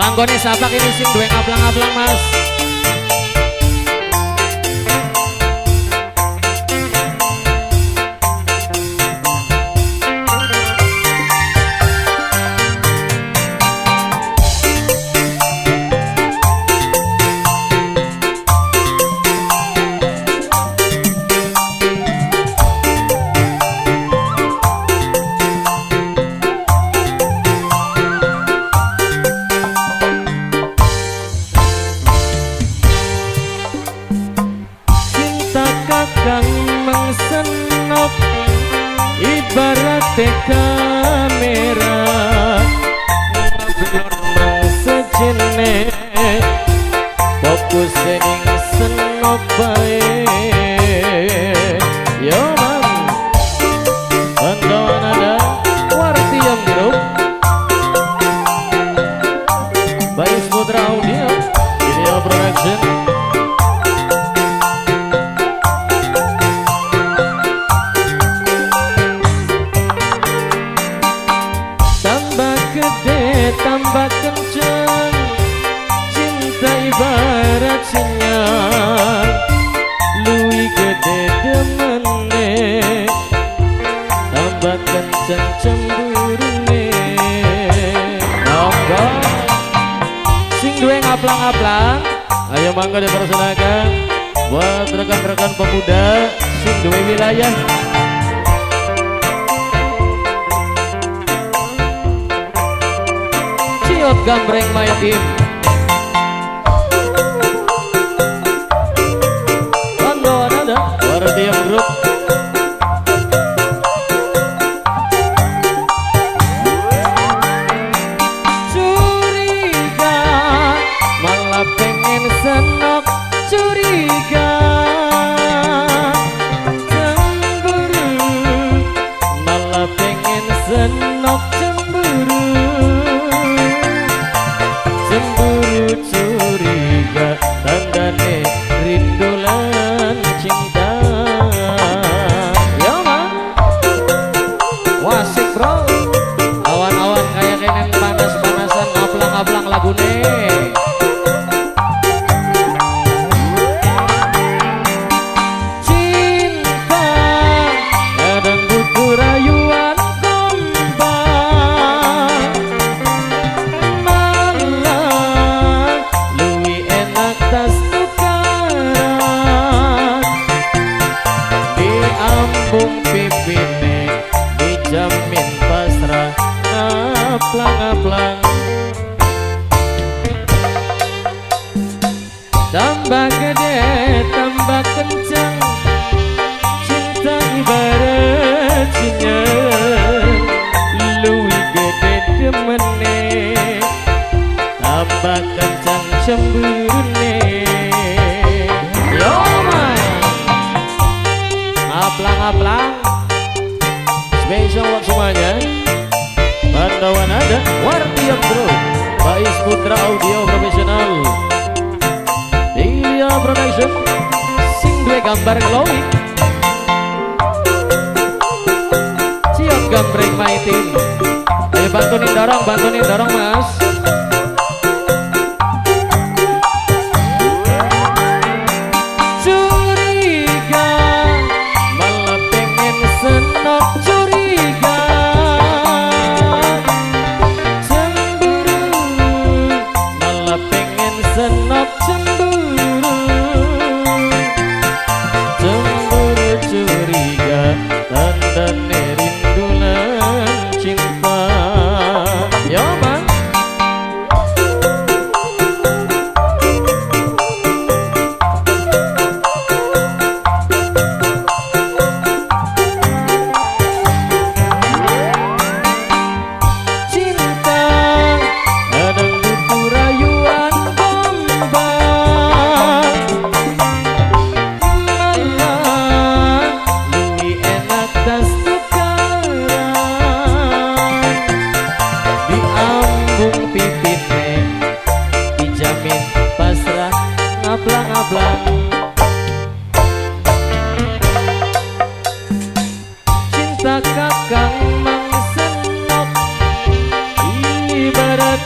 Kanggone sapak ini sing duwe ngablang-ngablang Mas. Kang mengsenop ibarat kamera ngeblur sejené fokus ning senop bae yo man bantuan ada warti yang grup Bayus Putra Audio Video Production. Tambah kencang cinta ibarat sinyal luwih gede demene tambah kencang cemburune monggo sing duwe ngaplang-ngaplang ayo mangga dipersembahkan buat rekan-rekan pemuda sing duwe wilayah. Gambreng my team bantuan ada warti yang grup curiga malah pengen senok curiga cemburu malah pengen senok cemburu curiga tandane rindulan cinta yo man wasik bro awan-awan kayak kenen panas-panasan ngaplang-ngaplang lagune cinta kadang butuh rayuan tas tukaran diambung pipine dijamin pasrah ngaplang-ngaplang tambah gede tambah kencang cinta ibarat sinyal luwih gede demene tambah kencang cemburune yo man ngaplang-ngaplang spesial buat semuanya bantuan ada warti yang grup Bayus Putra Audio Profesional Video Production sing duwe gambar glowing ciot gambreng my team ayo bantuin dorong mas. Curiga cemburu malah pengen senok cemburu cemburu curiga tandane rindulan cinta yo man ngaplang-ngaplang cinta kakang mang senok ibarat